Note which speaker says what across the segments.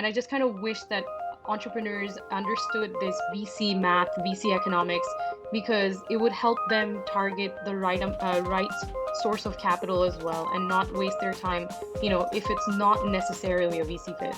Speaker 1: And I just kind of wish that entrepreneurs understood this VC math, VC economics, because it would help them target the right source of capital as well, and not waste their time, if it's not necessarily a VC fit.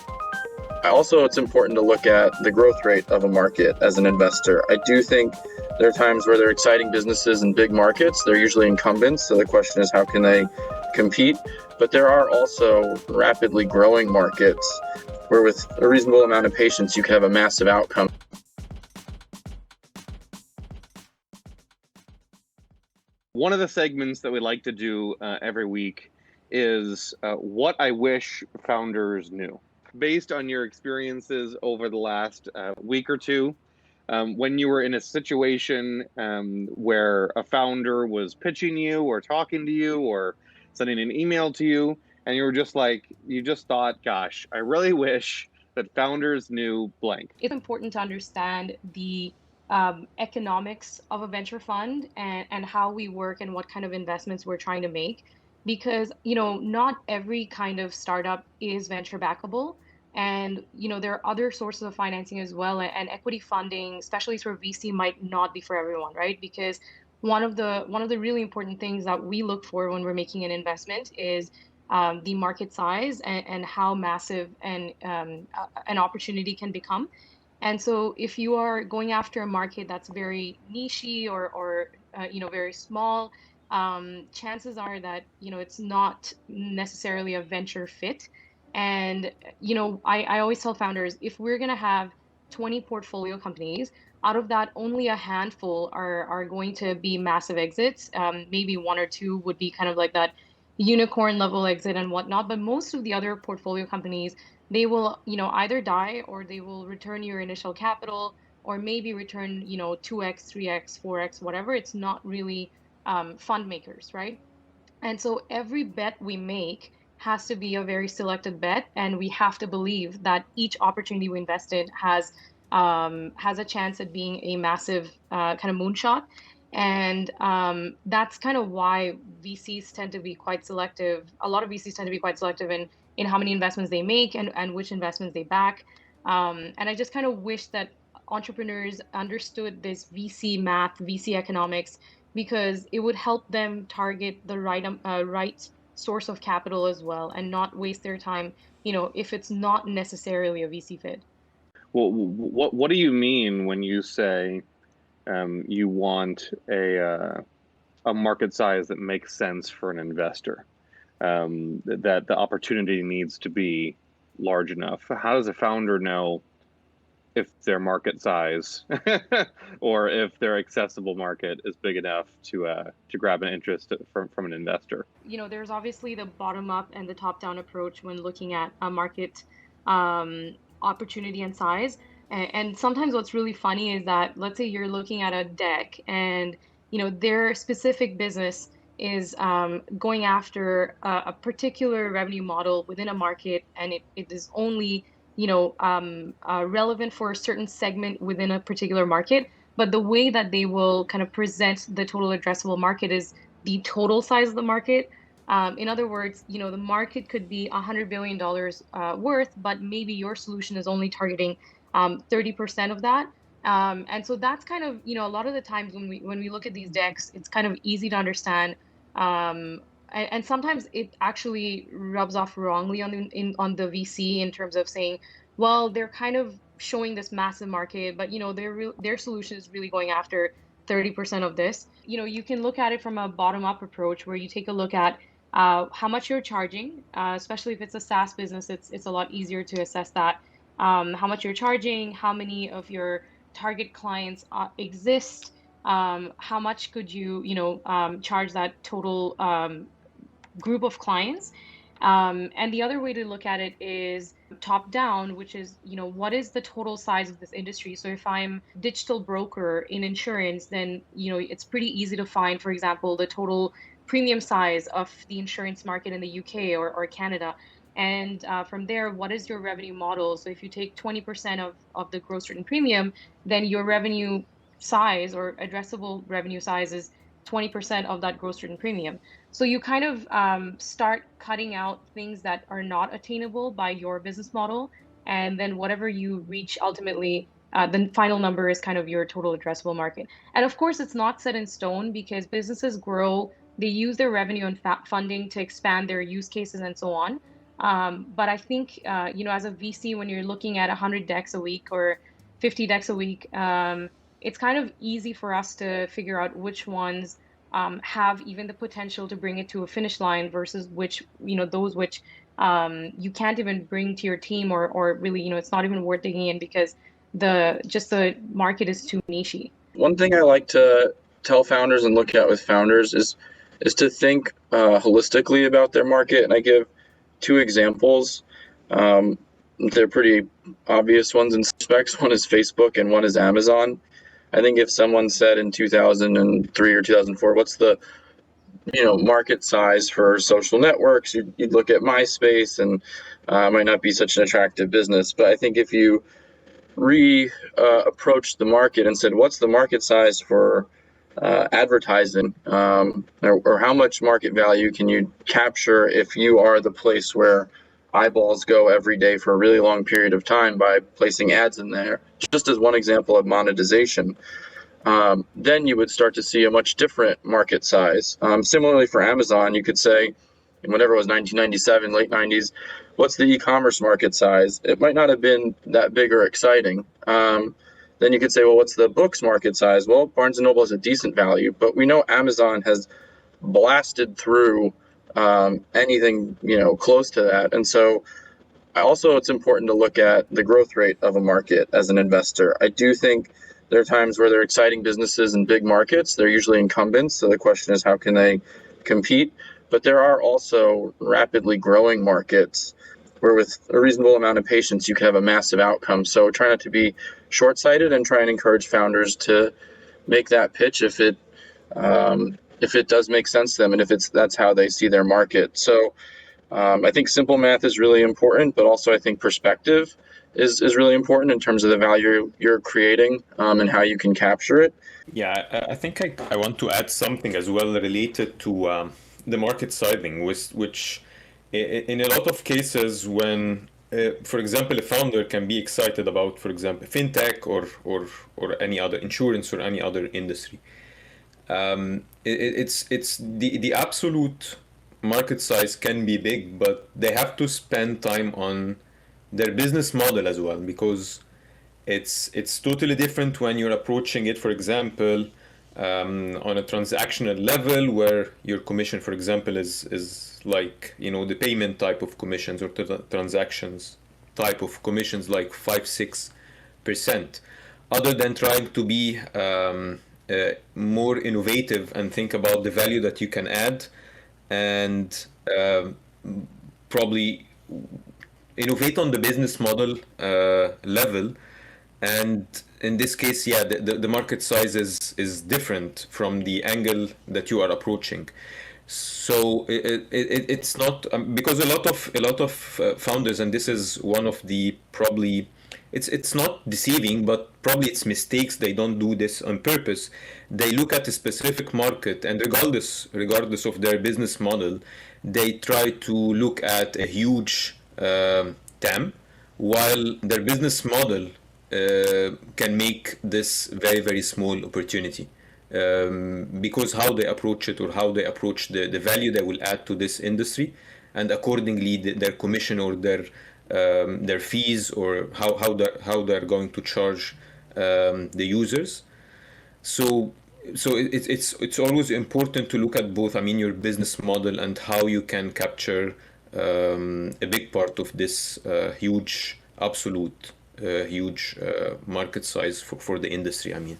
Speaker 2: Also, it's important to look at the growth rate of a market as an investor. I do think there are times where there are exciting businesses in big markets. They're usually incumbents, so the question is how can they compete? But there are also rapidly growing markets where with a reasonable amount of patience, you can have a massive outcome.
Speaker 3: One of the segments that we like to do every week is what I wish founders knew. Based on your experiences over the last week or two, when you were in a situation where a founder was pitching you or talking to you or sending an email to you, and you were just like, you just thought, gosh, I really wish that founders knew blank.
Speaker 1: It's important to understand the economics of a venture fund, and how we work and what kind of investments we're trying to make, because not every kind of startup is venture backable, and there are other sources of financing as well, and equity funding, especially for VC, might not be for everyone, right? Because one of the really important things that we look for when we're making an investment is the market size, and how massive an opportunity can become. And so if you are going after a market that's very niche, or very small, chances are that it's not necessarily a venture fit. And I always tell founders, if we're going to have 20 portfolio companies, out of that, only a handful are going to be massive exits. Maybe one or two would be kind of like that unicorn level exit and whatnot. But most of the other portfolio companies, they will, either die, or they will return your initial capital, or maybe return, 2x, 3x, 4x, whatever. It's not really fund makers, right? And so every bet we make has to be a very selected bet, and we have to believe that each opportunity we invest in has a chance at being a massive kind of moonshot. And that's kind of why VCs tend to be quite selective. A lot of VCs tend to be quite selective in how many investments they make, and which investments they back. And I just kind of wish that entrepreneurs understood this VC math, VC economics, because it would help them target the right source of capital as well, and not waste their time, if it's not necessarily a VC fit.
Speaker 3: Well, what do you mean when you say you want a market size that makes sense for an investor? That the opportunity needs to be large enough. How does a founder know if their market size or if their accessible market is big enough to grab an interest from an investor?
Speaker 1: There's obviously the bottom up and the top down approach when looking at a market opportunity and size. And sometimes what's really funny is that, let's say you're looking at a deck, and their specific business is going after a particular revenue model within a market, and it is only relevant for a certain segment within a particular market. But the way that they will kind of present the total addressable market is the total size of the market. In other words, the market could be $100 billion worth, but maybe your solution is only targeting 30% of that. And so that's kind of, a lot of the times when we look at these decks, it's kind of easy to understand. And sometimes it actually rubs off wrongly on the VC, in terms of saying, well, they're kind of showing this massive market, but their solution is really going after 30% of this. You can look at it from a bottom up approach, where you take a look at how much you're charging, especially if it's a SaaS business. It's a lot easier to assess that. How much you're charging, how many of your target clients exist, how much could you charge that total group of clients. And the other way to look at it is top down, which is, what is the total size of this industry? So if I'm digital broker in insurance, then, it's pretty easy to find, for example, the total premium size of the insurance market in the UK or Canada. And from there, what is your revenue model? So if you take 20% of the gross written premium, then your revenue size, or addressable revenue size, is 20% of that gross written premium. So you kind of start cutting out things that are not attainable by your business model, and then whatever you reach ultimately, the final number is kind of your total addressable market. And of course, it's not set in stone because businesses grow, they use their revenue and funding to expand their use cases and so on. But I think, as a VC, when you're looking at 100 decks a week or 50 decks a week, it's kind of easy for us to figure out which ones have even the potential to bring it to a finish line versus which, those which you can't even bring to your team, or really, it's not even worth digging in because the market is too nichey.
Speaker 2: One thing I like to tell founders and look at with founders is to think holistically about their market. And I give two examples. They're pretty obvious ones in specs. One is Facebook and one is Amazon. I think if someone said in 2003 or 2004, what's the market size for social networks, you'd look at MySpace, and it might not be such an attractive business. But I think if you approached the market and said, what's the market size for advertising, or how much market value can you capture if you are the place where eyeballs go every day for a really long period of time by placing ads in there, just as one example of monetization, then you would start to see a much different market size. Similarly for Amazon, you could say, in whatever it was, 1997, late 90s, what's the e-commerce market size? It might not have been that big or exciting. Then you could say, well, what's the books market size? Well, Barnes & Noble has a decent value, but we know Amazon has blasted through anything close to that. And so also it's important to look at the growth rate of a market as an investor. I do think there are times where they're exciting businesses in big markets. They're usually incumbents. So the question is, how can they compete? But there are also rapidly growing markets where with a reasonable amount of patience, you can have a massive outcome. So try not to be short-sighted and try and encourage founders to make that pitch if it does make sense to them and if that's how they see their market. So I think simple math is really important, but also I think perspective is really important in terms of the value you're creating and how you can capture it.
Speaker 4: Yeah, I think I want to add something as well related to the market sizing, which in a lot of cases when, for example, a founder can be excited about, for example, fintech or any other insurance or any other industry. It's the absolute market size can be big, but they have to spend time on their business model as well, because it's totally different when you're approaching it, for example, on a transactional level where your commission, for example, is like, the payment type of commissions or transactions type of commissions like 5-6%. Other than trying to be more innovative and think about the value that you can add and probably innovate on the business model level. And in this case, yeah, the market size is different from the angle that you are approaching. So it's not because a lot of founders, and this is one of the probably it's not deceiving, but probably it's mistakes. They don't do this on purpose. They look at a specific market, and regardless of their business model, they try to look at a huge TAM, while their business model can make this very, very small opportunity. Because how they approach it or how they approach the value they will add to this industry, and accordingly their commission or their fees or how they're going to charge the users. So it's always important to look at both. I mean, your business model and how you can capture a big part of this huge market size for the industry. I mean.